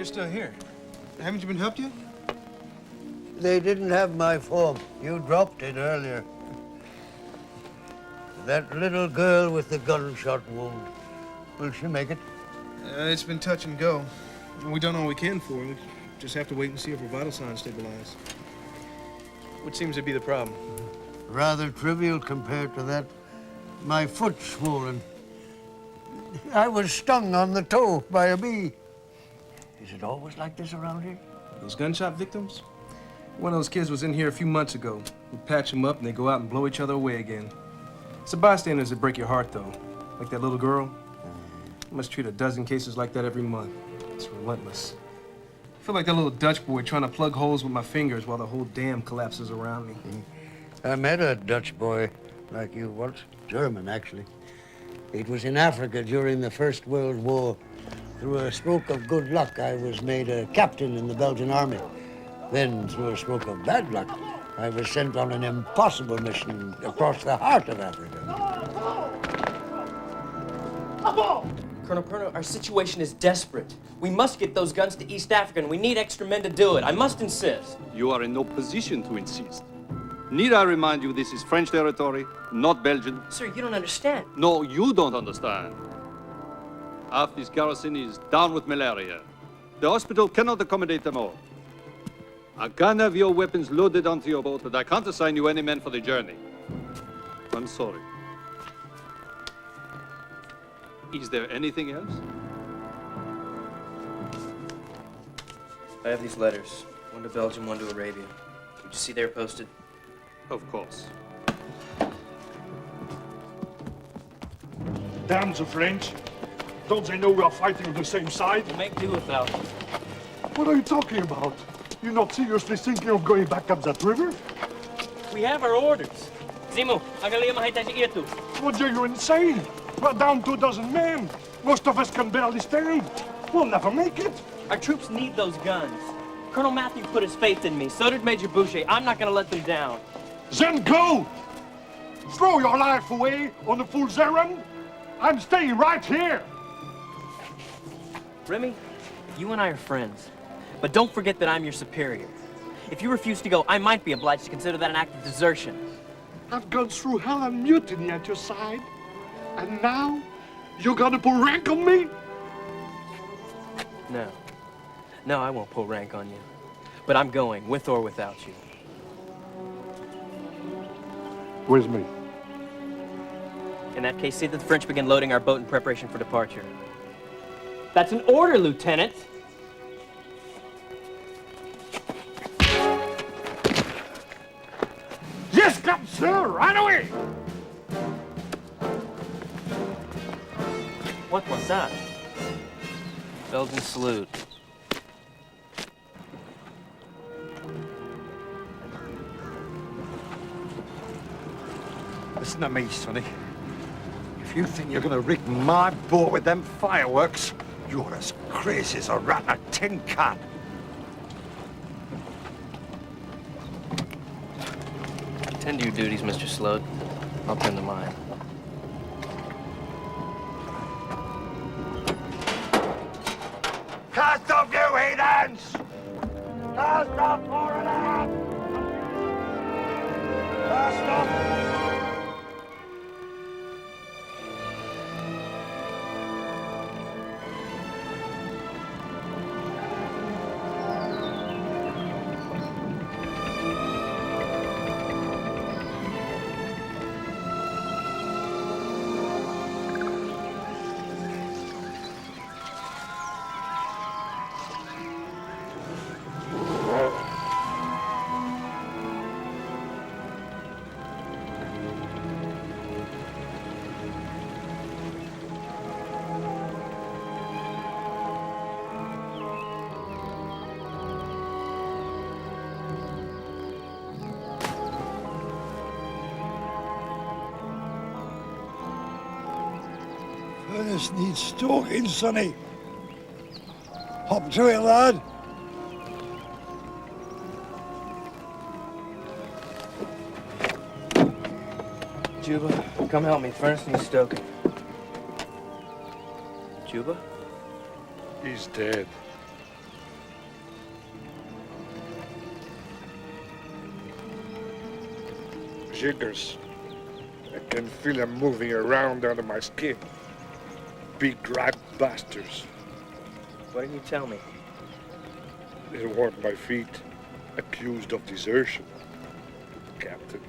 still here. Haven't you been helped yet? They didn't have my form. You dropped it earlier. That little girl with the gunshot wound. Will she make it? It's been touch and go. We don't know what we can for her. We just have to wait and see if her vital signs stabilize. What seems to be the problem? Rather trivial compared to that. My foot's swollen. I was stung on the toe by a bee. Is it always like this around here? Those gunshot victims? One of those kids was in here a few months ago. We patch them up and they go out and blow each other away again. It's the bystanders that break your heart, though. Like that little girl. I must treat a dozen cases like that every month. It's relentless. I feel like that little Dutch boy trying to plug holes with my fingers while the whole dam collapses around me. I met a Dutch boy like you once. German, actually. It was in Africa during the First World War. Through a stroke of good luck, I was made a captain in the Belgian army. Then, through a stroke of bad luck, I was sent on an impossible mission across the heart of Africa. Colonel, our situation is desperate. We must get those guns to East Africa, and we need extra men to do it. I must insist. You are in no position to insist. Need I remind you this is French territory, not Belgian? Sir, you don't understand. No, you don't understand. Half this garrison is down with malaria. The hospital cannot accommodate them all. I can have your weapons loaded onto your boat, but I can't assign you any men for the journey. I'm sorry. Is there anything else? I have these letters. One to Belgium, one to Arabia. Did you see they're posted? Of course. Damn the French. Don't they know we are fighting on the same side? We'll make do without them. What are you talking about? You're not seriously thinking of going back up that river? We have our orders. Zimu, agalia. What are you insane? We're down 2 men. Most of us can barely stand. We'll never make it. Our troops need those guns. Colonel Matthew put his faith in me. So did Major Boucher. I'm not going to let them down. Then go! Throw your life away on a fool's errand? I'm staying right here. Remy, you and I are friends. But don't forget that I'm your superior. If you refuse to go, I might be obliged to consider that an act of desertion. I've gone through hell and mutiny at your side. And now, you're gonna pull rank on me? No. No, I won't pull rank on you. But I'm going, with or without you. With me. In that case, see that the French begin loading our boat in preparation for departure. That's an order, Lieutenant! Yes, come, sir! Right away! What was that? Belgian salute. Listen to me, Sonny. If you think you're gonna rig my boat with them fireworks, you're as crazy as a rat in a tin can. Tend to your duties, Mr. Sloat. I'll tend to mine. Cast off, you heathens! Cast off, more of that! Cast off! Furnace needs stoking, Sonny. Hop to it, lad. Juba, come help me. Furnace needs stoking. Juba? He's dead. jiggers. I can feel them moving around under my skin. Big rat bastards. What did you tell me? They want my feet, accused of desertion, Captain.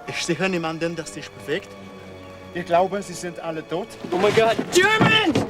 Ist sicher niemandem, das dich bewegt? Ich glaube, sie sind alle tot. Oh my God, Germans!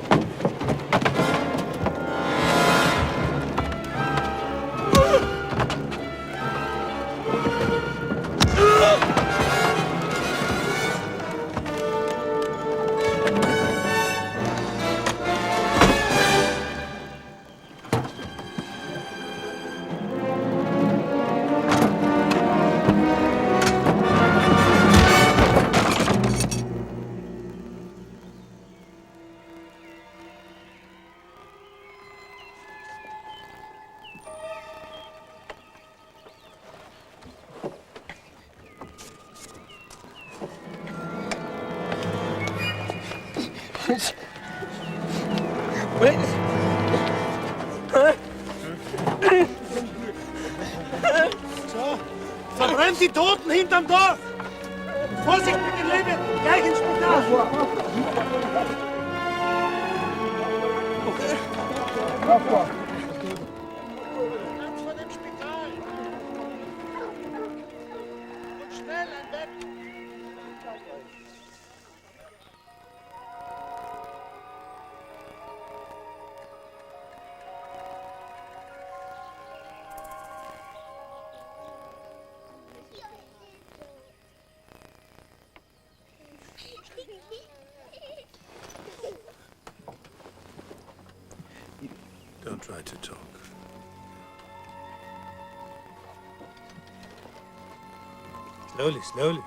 So, verbrennt die Toten hinterm Dorf! Vorsicht mit den Leben! Gleich ins Spital! Ganz vor dem Spital! Und schnell ein Bett! Don't try to talk. Slowly, slowly.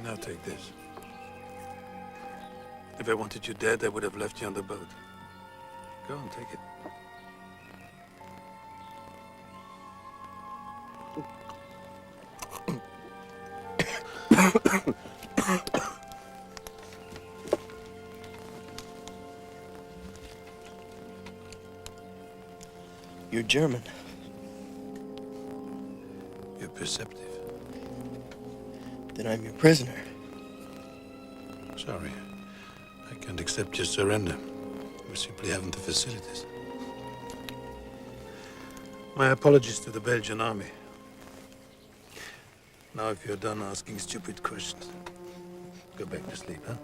Now take this. If I wanted you dead, I would have left you on the boat. Go on, take it. You're German. You're perceptive. Then I'm your prisoner. Sorry. I can't accept your surrender. We simply haven't the facilities. My apologies to the Belgian army. Now, if you're done asking stupid questions, go back to sleep, huh?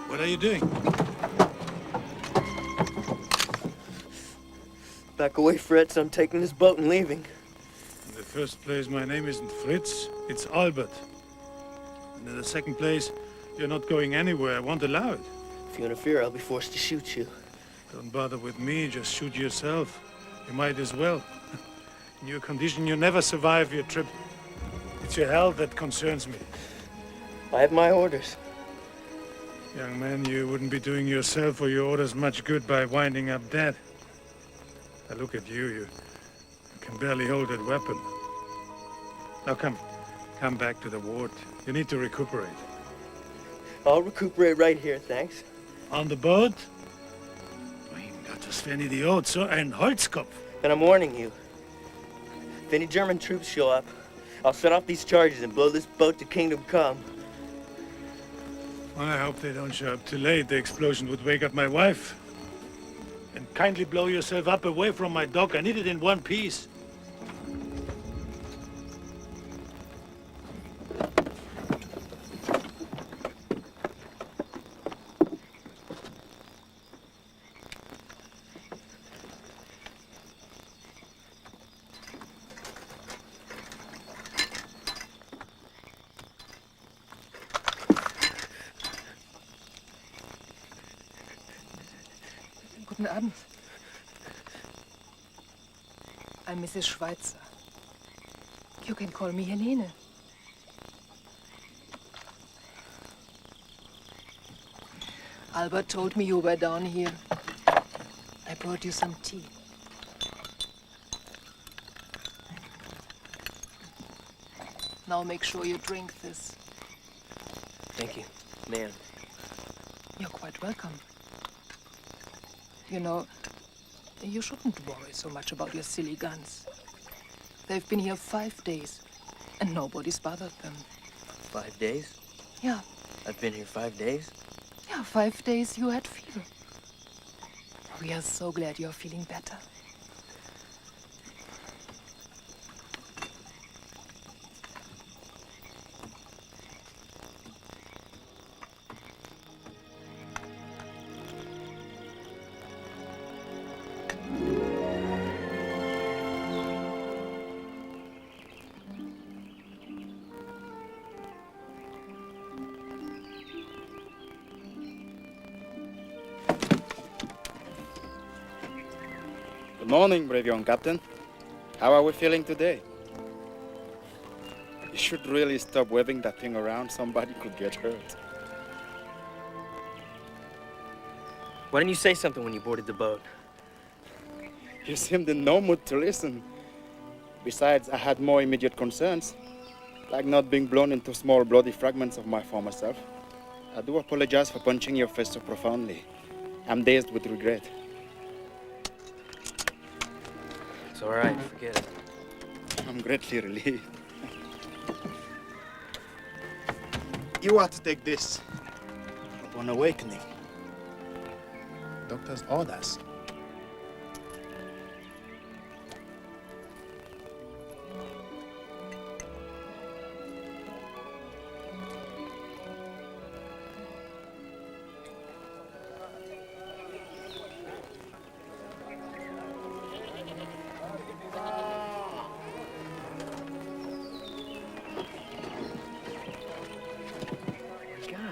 What are you doing? Back away, Fritz. I'm taking this boat and leaving. In the first place, my name isn't Fritz, it's Albert. And in the second place, you're not going anywhere. I won't allow it. If you interfere, I'll be forced to shoot you. Don't bother with me, just shoot yourself. You might as well. In your condition, you never survive your trip. It's your health that concerns me. I have my orders. Young man, you wouldn't be doing yourself or your orders much good by winding up dead. Now look at you, you can barely hold that weapon. Now come back to the ward. You need to recuperate. I'll recuperate right here, thanks. On the boat? Das wären Idiot, so ein Holzkopf. Then I'm warning you. If any German troops show up, I'll set off these charges and blow this boat to Kingdom Come. I hope they don't show up too late. The explosion would wake up my wife. And kindly blow yourself up away from my dock. I need it in one piece. Guten Abend. I'm Mrs. Schweitzer. You can call me Helene. Albert told me you were down here. I brought you some tea. Now make sure you drink this. Thank you, ma'am. You're quite welcome. You know, you shouldn't worry so much about your silly guns. They've been here 5 days, and nobody's bothered them. 5 days? Yeah. I've been here 5 days? Yeah, 5 days you had fever. We are so glad you're feeling better. Good morning, brave young captain. How are we feeling today? You should really stop waving that thing around. Somebody could get hurt. Why didn't you say something when you boarded the boat? You seemed in no mood to listen. Besides, I had more immediate concerns, like not being blown into small bloody fragments of my former self. I do apologize for punching your face so profoundly. I'm dazed with regret. It's all right, forget it. I'm greatly relieved. You are to take this upon awakening. Doctor's orders.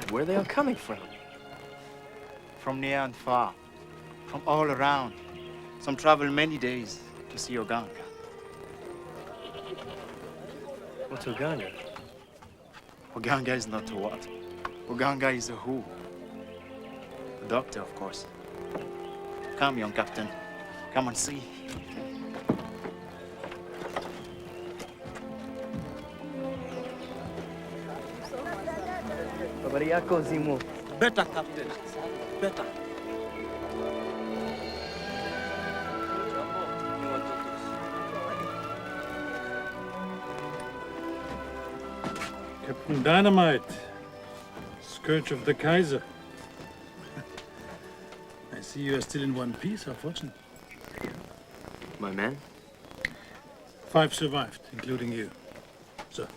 Where are they all coming from? From near and far, from all around. Some travel many days to see Uganda. What's Uganda? Uganda is not a what. Uganda is a who. The doctor, of course. Come, young captain. Come and see. Better, Captain. Better. Captain Dynamite, scourge of the Kaiser. I see you are still in one piece, how fortunate. My men? 5 survived, including you. So,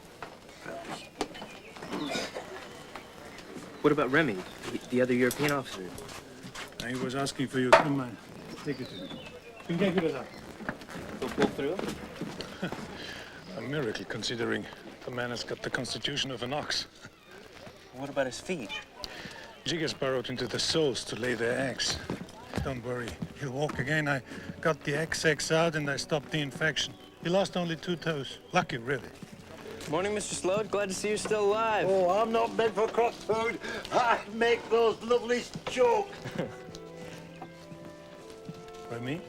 What about Remy, the other European officer? he was asking for you. Come on, take it to him. You can give it up. He'll pull through? A miracle, considering the man has got the constitution of an ox. What about his feet? Jiggers burrowed into the soles to lay their eggs. Don't worry, he'll walk again. I got the eggs out and I stopped the infection. He lost only 2 toes. Lucky, really. Morning, Mr. Slode. Glad to see you're still alive. Oh, I'm not meant for cross food. I make those lovely choke. Remy,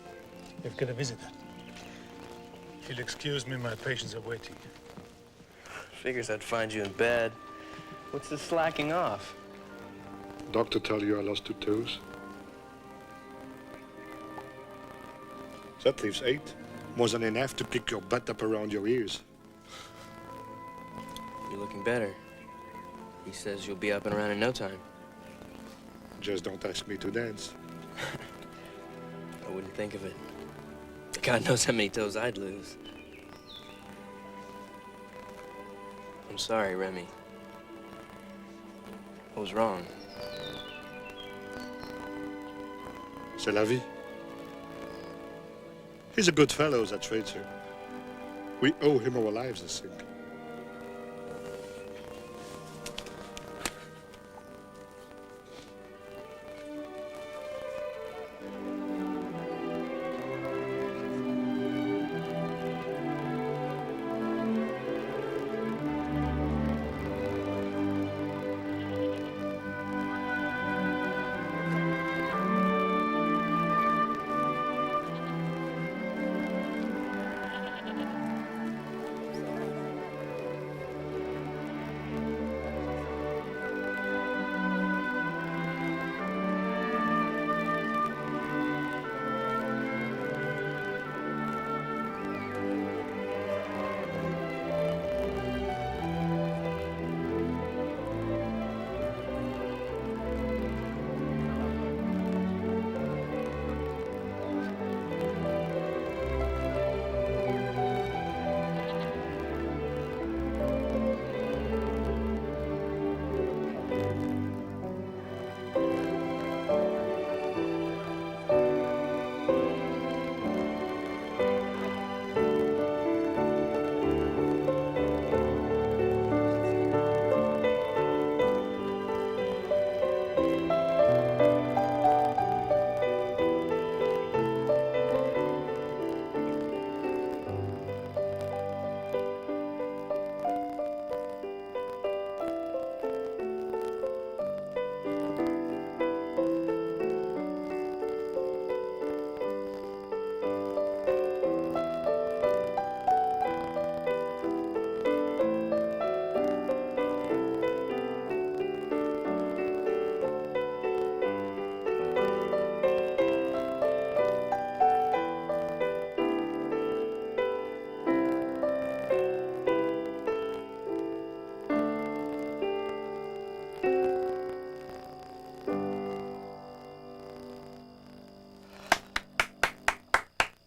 you've got a visitor. If you'll excuse me, my patients are waiting. Figures I'd find you in bed. What's the slacking off? Doctor tell you I lost 2 toes? That leaves 8. More than enough to kick your butt up around your ears. You're looking better. He says you'll be up and around in no time. Just don't ask me to dance. I wouldn't think of it. God knows how many toes I'd lose. I'm sorry, Remy. I was wrong. C'est la vie. He's a good fellow, that traitor. We owe him our lives, I think.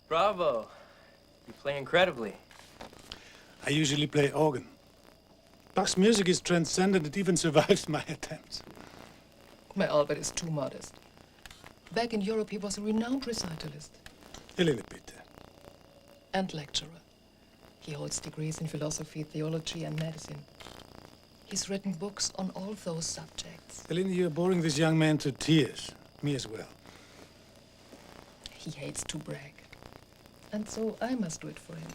Bravo. You play incredibly. I usually play organ. Bach's music is transcendent. It even survives my attempts. My Albert is too modest. Back in Europe, he was a renowned recitalist. A little bit. And lecturer. He holds degrees in philosophy, theology, and medicine. He's written books on all those subjects. Elena, you're boring this young man to tears. Me as well. He hates to brag. And so I must do it for him.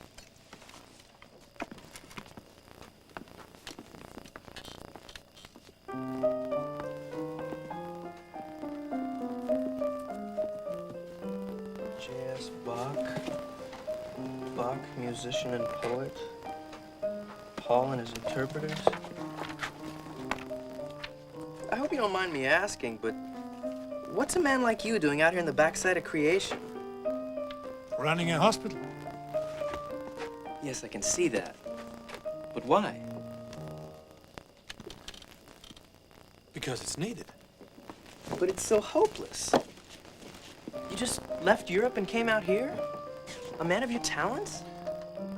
J.S. Bach. Bach, musician and poet. Paul and his interpreters. I hope you don't mind me asking, but what's a man like you doing out here in the backside of creation? Running a hospital. Yes, I can see that. But why? Because it's needed. But it's so hopeless. You just left Europe and came out here? A man of your talents?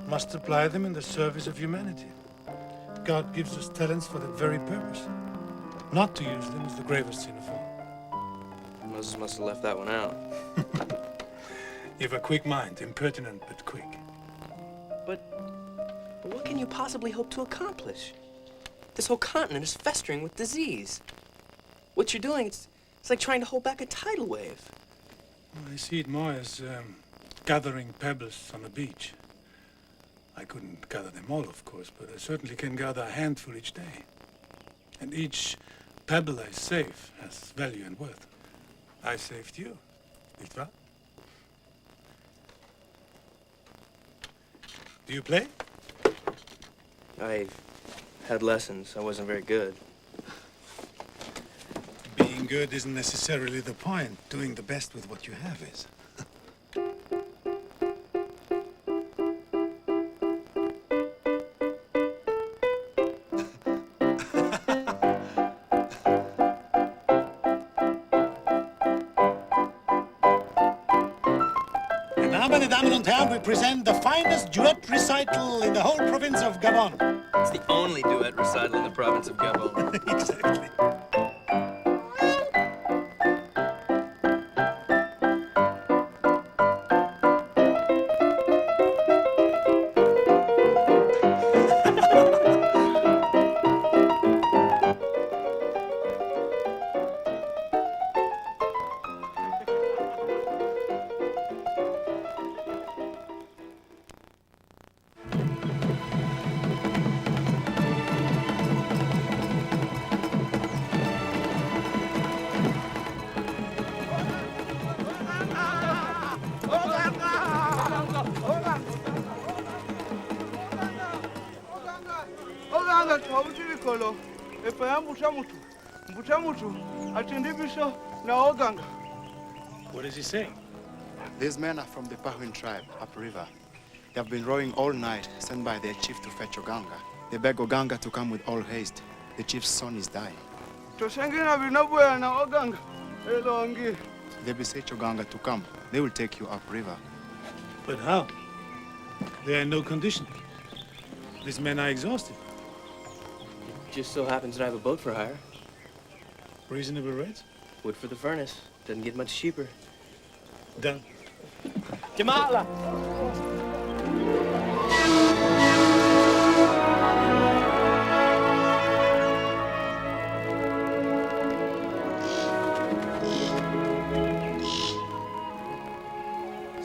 Must apply them in the service of humanity. God gives us talents for that very purpose. Not to use them is the gravest sin of all. Moses must have left that one out. You've a quick mind, impertinent but quick. But what can you possibly hope to accomplish? This whole continent is festering with disease. What you're doing, it's like trying to hold back a tidal wave. Well, I see it more as gathering pebbles on a beach. I couldn't gather them all, of course, but I certainly can gather a handful each day. And each pebble I save has value and worth. I saved you, nicht wahr? Do you play? I had lessons. I wasn't very good. Being good isn't necessarily the point. Doing the best with what you have is. Meine Damen und Herren, we present the finest duet recital in the whole province of Gabon. It's the only duet recital in the province of Gabon. Exactly. What does he say? These men are from the Pahuin tribe, upriver. They have been rowing all night, sent by their chief to fetch Oganga. They beg Oganga to come with all haste. The chief's son is dying. They beseech Oganga to come. They will take you upriver. But how? They are in no condition. These men are exhausted. Just so happens that I have a boat for hire. Reasonable rates? Wood for the furnace. Doesn't get much cheaper. Done. Jamala!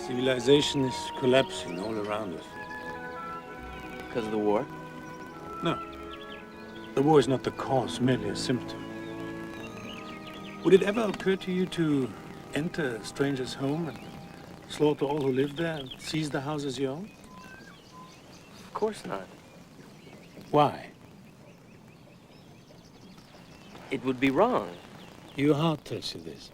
Civilization is collapsing all around us. Because of the war? No. The war is not the cause, merely a symptom. Would it ever occur to you to enter a stranger's home and slaughter all who live there and seize the house as your own? Of course not. Why? It would be wrong. Your heart tells you this.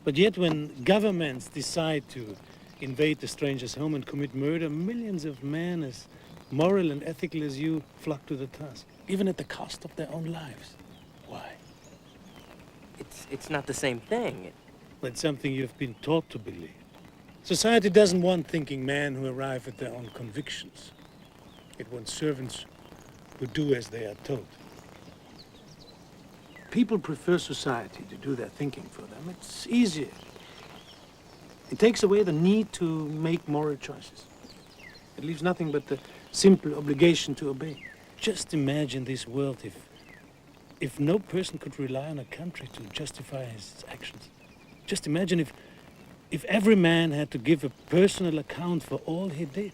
But yet when governments decide to invade the stranger's home and commit murder, millions of men as moral and ethical as you flock to the task, even at the cost of their own lives. Why? It's not the same thing. That's something you've been taught to believe. Society doesn't want thinking men who arrive at their own convictions. It wants servants who do as they are told. People prefer society to do their thinking for them. It's easier. It takes away the need to make moral choices. It leaves nothing but the simple obligation to obey. Just imagine this world if no person could rely on a country to justify his actions. Just imagine if every man had to give a personal account for all he did.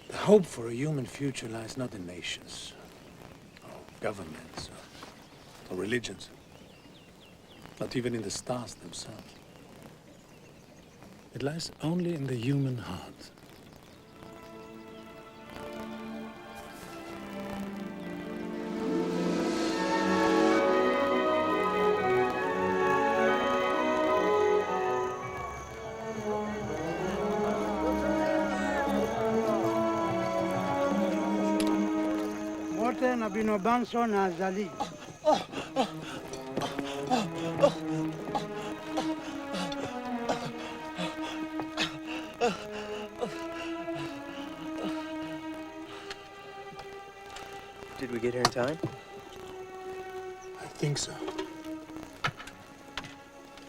The hope for a human future lies not in nations, or governments, or religions, not even in the stars themselves. It lies only in the human heart. Did we get here in time? I think so.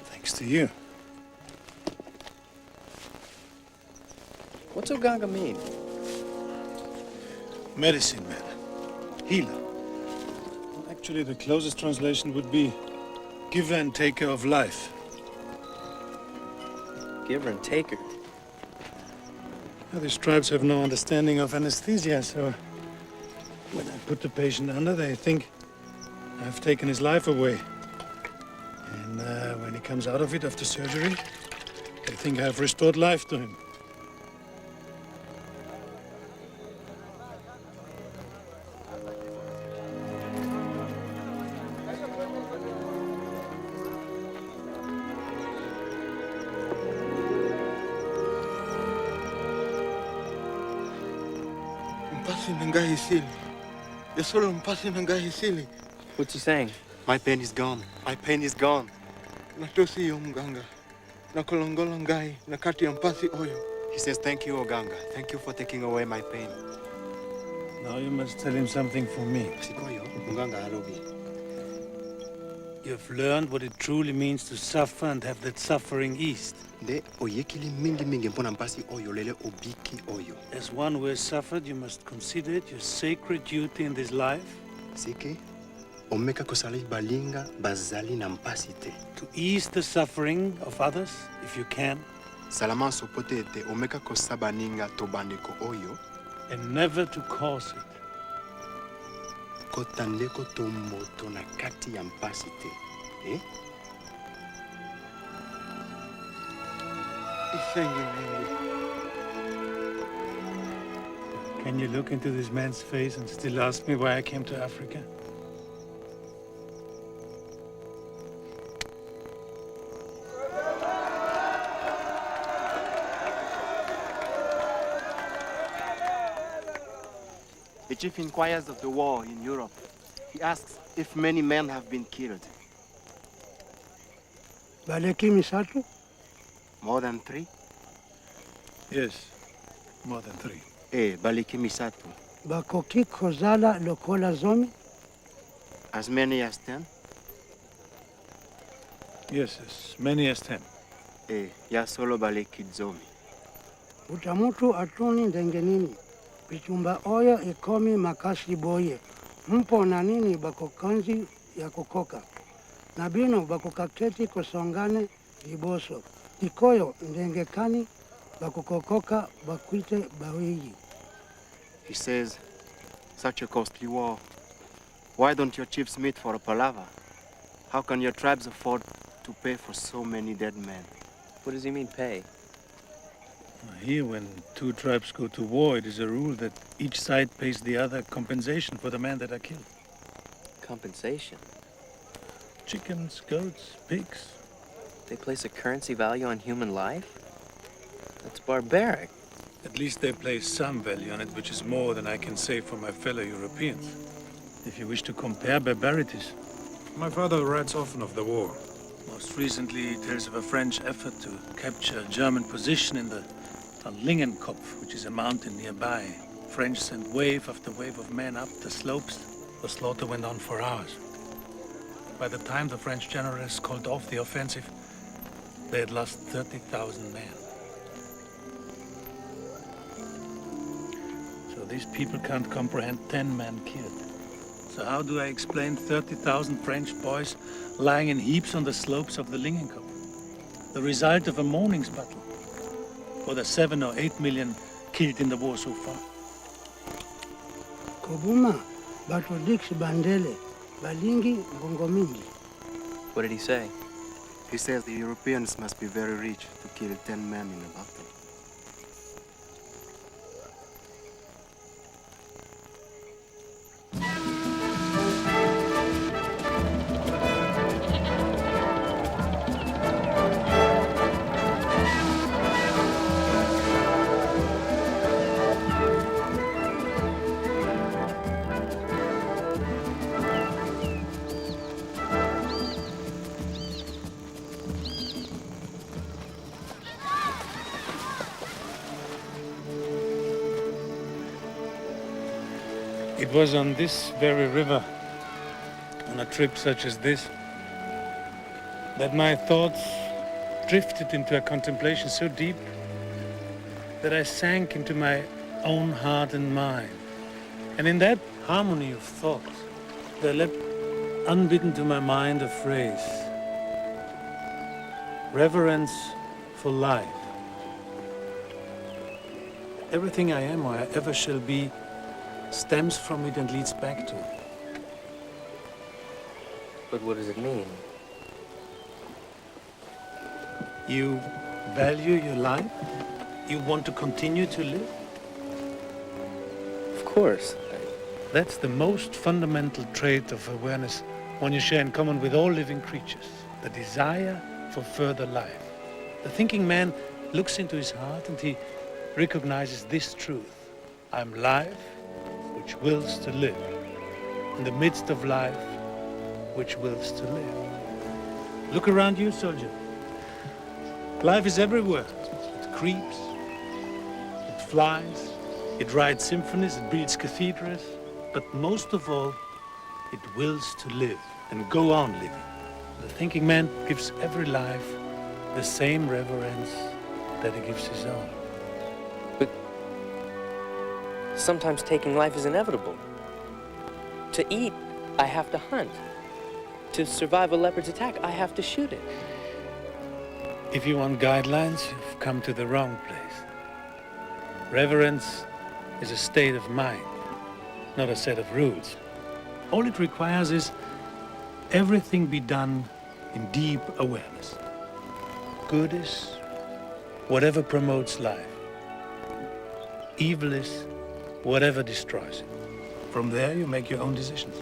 Thanks to you. What's Oganga mean? Medicine man. Healer. Actually, the closest translation would be giver and taker of life. Giver and taker. Now, these tribes have no understanding of anesthesia, so when I put the patient under, they think I've taken his life away. And when he comes out of it after surgery, they think I've restored life to him. What's he saying? My pain is gone. My pain is gone. He says, thank you, Oganga. Thank you for taking away my pain. Now you must tell him something for me. You've learned what it truly means to suffer and have that suffering eased. As one who has suffered, you must consider it your sacred duty in this life to ease the suffering of others, if you can, and never to cause it. Can you look into this man's face and still ask me why I came to Africa? The chief inquires of the war in Europe. He asks if many men have been killed. More than 3? Yes, more than 3. Baliki misatu. Bakoki kozala lokola zomi? As many as 10? Yes, as many as 10. Ya solo baliki zomi. Utamutu atuni ndengenini. Pichumba oya ikomi makashi boye. Mpo na nini bakokanzi ya kukoka. Nabino bakokaketi kosongane iboso. Ikoyo ndengekani bakukokoka bakwite bawiji. He says, such a costly war. Why don't your chiefs meet for a palaver? How can your tribes afford to pay for so many dead men? What does he mean, pay? Here, when 2 tribes go to war, it is a rule that each side pays the other compensation for the men that are killed. Compensation? Chickens, goats, pigs. They place a currency value on human life? That's barbaric. At least they place some value on it, which is more than I can say for my fellow Europeans. If you wish to compare barbarities. My father writes often of the war. Most recently, he tells of a French effort to capture a German position in the Lingenkopf, which is a mountain nearby. French sent wave after wave of men up the slopes. The slaughter went on for hours. By the time the French generals called off the offensive, they had lost 30,000 men. So these people can't comprehend 10 men killed. So how do I explain 30,000 French boys lying in heaps on the slopes of the Lingenkopf? The result of a morning's battle? Or the 7 or 8 million killed in the war so far? Kobuma, batodix bandele, balingi bongomingi. What did he say? He says the Europeans must be very rich to kill 10 men in a battle. It was on this very river, on a trip such as this, that my thoughts drifted into a contemplation so deep that I sank into my own heart and mind. And in that harmony of thought, there leapt unbidden to my mind a phrase, Reverence for life. Everything I am or I ever shall be stems from it and leads back to it. But what does it mean? You value your life? You want to continue to live? Of course. That's the most fundamental trait of awareness one you share in common with all living creatures, the desire for further life. The thinking man looks into his heart and he recognizes this truth. I'm life which wills to live, in the midst of life which wills to live. Look around you, soldier. Life is everywhere. It creeps, it flies, it writes symphonies, it builds cathedrals, but most of all, it wills to live and go on living. The thinking man gives every life the same reverence that he gives his own. But sometimes taking life is inevitable. To eat, I have to hunt. To survive a leopard's attack, I have to shoot it. If you want guidelines, you've come to the wrong place. Reverence is a state of mind, not a set of rules. All it requires is everything be done in deep awareness. Good is whatever promotes life. Evil is whatever destroys it. From there, you make your own decisions.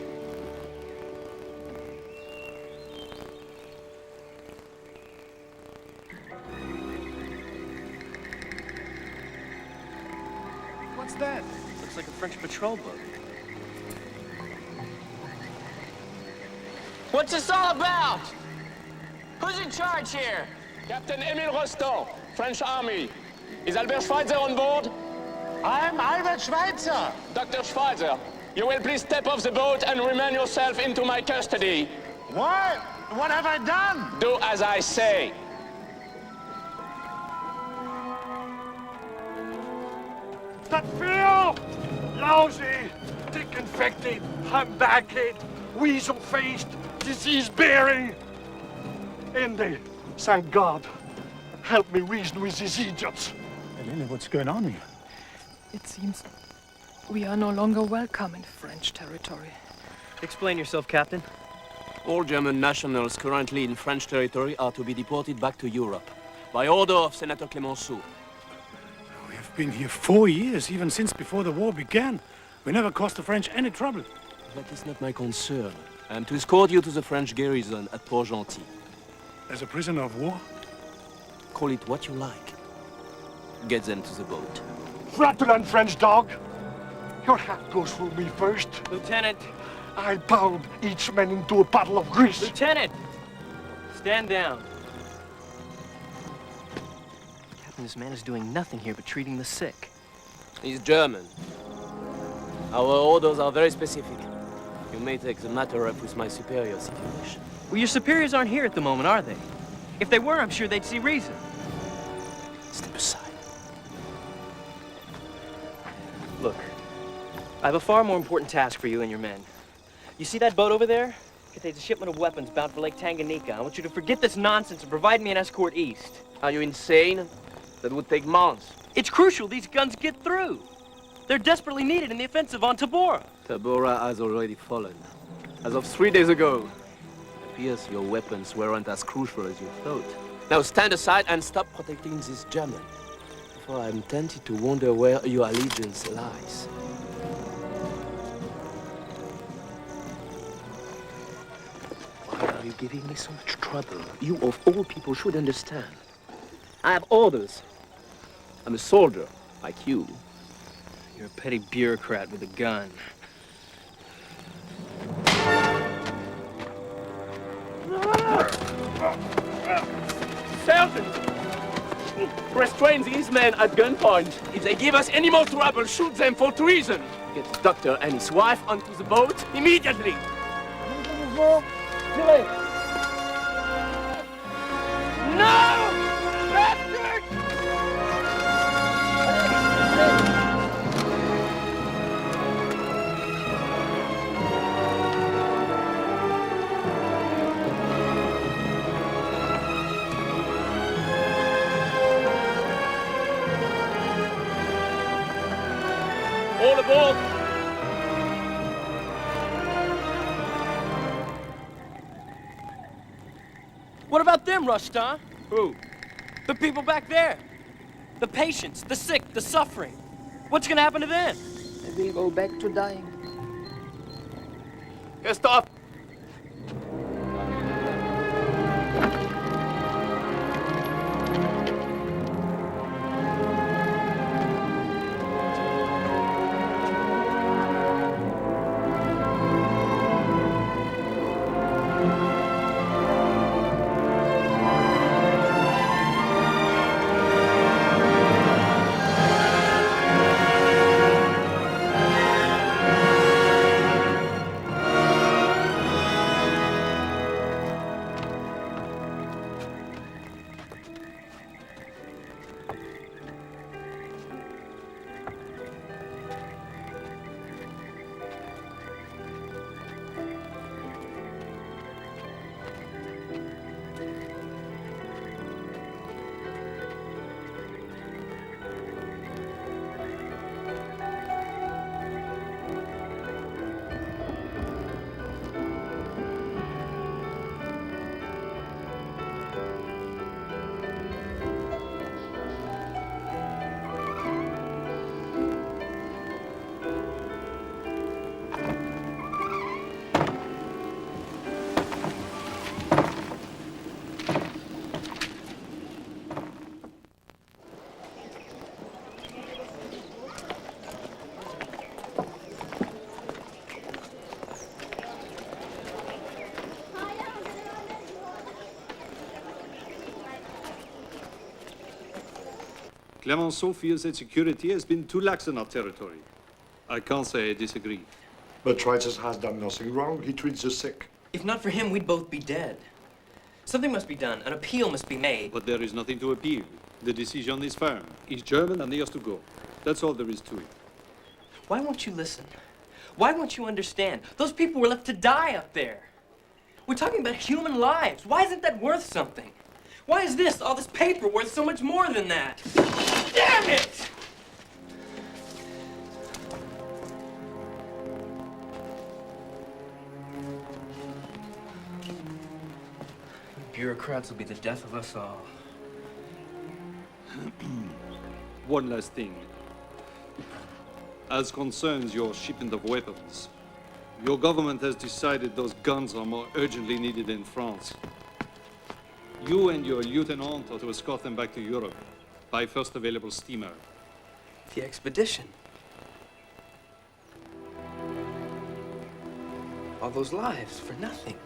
What's that? Looks like a French patrol boat. What's this all about? Who's in charge here? Captain Emile Rostand, French Army. Is Albert Schweitzer on board? I'm Albert Schweitzer. Dr. Schweitzer, you will please step off the boat and remand yourself into my custody. What? What have I done? Do as I say. That fear! Lousy, dick-infected, humbacked, weasel-faced, disease-bearing. Indy, thank God. Help me reason with these idiots. Elena, what's going on here? It seems we are no longer welcome in French territory. Explain yourself, Captain. All German nationals currently in French territory are to be deported back to Europe by order of Senator Clemenceau. We have been here 4 years, even since before the war began. We never caused the French any trouble. That is not my concern. I am to escort you to the French garrison at Port-Gentil. As a prisoner of war? Call it what you like. Get them to the boat. Flatulent French dog. Your hat goes through me first. Lieutenant! I pound each man into a puddle of grease. Lieutenant! Stand down. Captain, this man is doing nothing here but treating the sick. He's German. Our orders are very specific. You may take the matter up with my superiors if you wish. Well, your superiors aren't here at the moment, are they? If they were, I'm sure they'd see reason. Step aside. Look, I have a far more important task for you and your men. You see that boat over there? It contains a shipment of weapons bound for Lake Tanganyika. I want you to forget this nonsense and provide me an escort east. Are you insane? That would take months. It's crucial these guns get through. They're desperately needed in the offensive on Tabora. Tabora has already fallen. As of 3 days ago. It appears your weapons weren't as crucial as you thought. Now stand aside and stop protecting this German. For I'm tempted to wonder where your allegiance lies. Why are you giving me so much trouble? You of all people should understand. I have orders. I'm a soldier, like you. You're a petty bureaucrat with a gun. Sergeant! Restrain these men at gunpoint. If they give us any more trouble, shoot them for treason. Get the doctor and his wife onto the boat immediately. No! boat! What about them, Rustam? Who? The people back there. The patients, the sick, the suffering. What's gonna happen to them? They will go back to dying. Stop! Clemenceau feels that security has been too lax in our territory. I can't say I disagree. But Tritus has done nothing wrong. He treats the sick. If not for him, we'd both be dead. Something must be done. An appeal must be made. But there is nothing to appeal. The decision is firm. He's German and he has to go. That's all there is to it. Why won't you listen? Why won't you understand? Those people were left to die up there. We're talking about human lives. Why isn't that worth something? Why is this, all this paper, worth so much more than that? Damn it! Bureaucrats will be the death of us all. One last thing. As concerns your shipment of weapons, your government has decided those guns are more urgently needed in France. You and your lieutenant are to escort them back to Europe by first available steamer. The expedition. All those lives for nothing.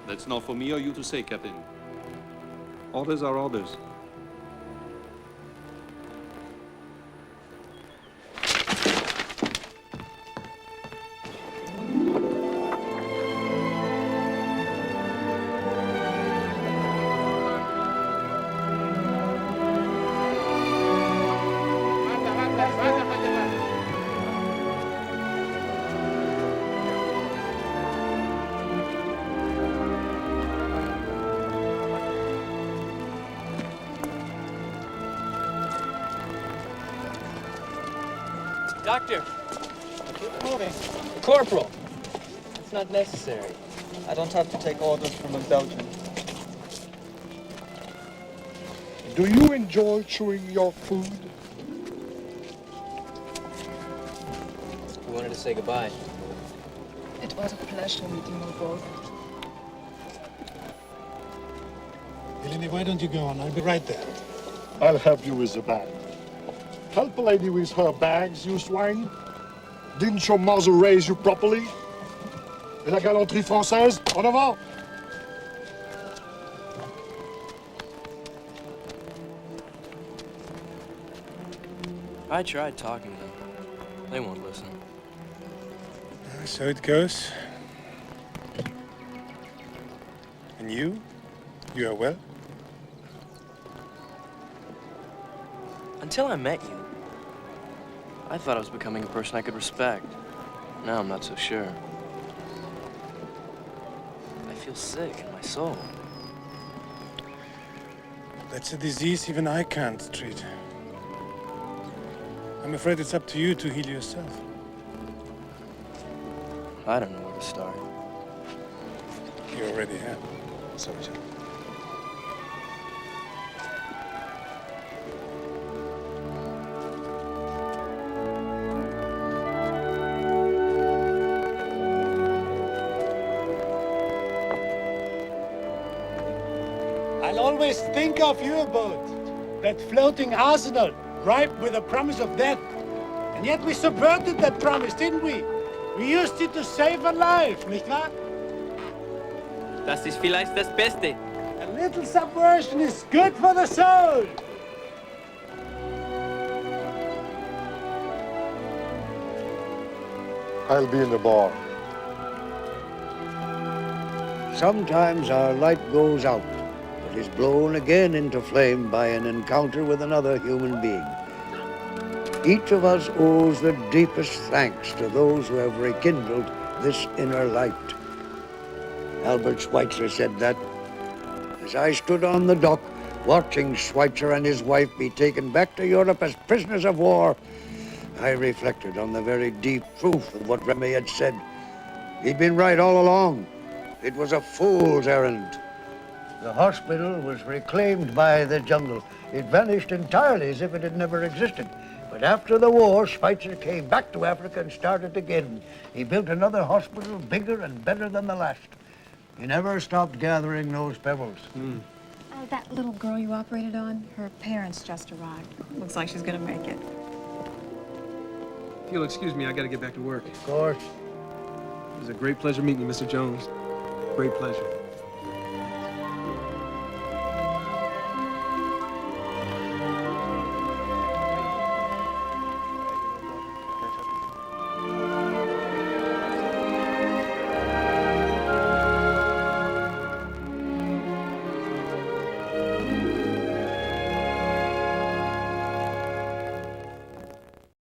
That's not for me or you to say, Captain. Orders are orders. Doctor! Keep moving. Corporal! It's not necessary. I don't have to take orders from a Belgian. Do you enjoy chewing your food? We wanted to say goodbye. It was a pleasure meeting you both. Eleni, why don't you go on? I'll be right there. I'll help you with the bag. Help a lady with her bags, you swine. Didn't your mother raise you properly? Et la galanterie française, en avant! I tried talking to them. They won't listen. So it goes. And you? You are well? Until I met you, I thought I was becoming a person I could respect. Now I'm not so sure. I feel sick in my soul. That's a disease even I can't treat. I'm afraid it's up to you to heal yourself. I don't know where to start. You already have, soldier. I'll always think of you about that floating arsenal, ripe with the promise of death. And yet we subverted that promise, didn't we? We used it to save a life, nicht wahr? Das ist vielleicht das Beste. A little subversion is good for the soul. I'll be in the bar. Sometimes our light goes out, but is blown again into flame by an encounter with another human being. Each of us owes the deepest thanks to those who have rekindled this inner light. Albert Schweitzer said that. As I stood on the dock, watching Schweitzer and his wife be taken back to Europe as prisoners of war, I reflected on the very deep truth of what Remy had said. He'd been right all along. It was a fool's errand. The hospital was reclaimed by the jungle. It vanished entirely as if it had never existed. But after the war, Schweitzer came back to Africa and started again. He built another hospital bigger and better than the last. He never stopped gathering those pebbles. That little girl you operated on, her parents just arrived. Looks like she's gonna make it. If you'll excuse me, I gotta get back to work. Of course. It was a great pleasure meeting you, Mr. Jones. Great pleasure.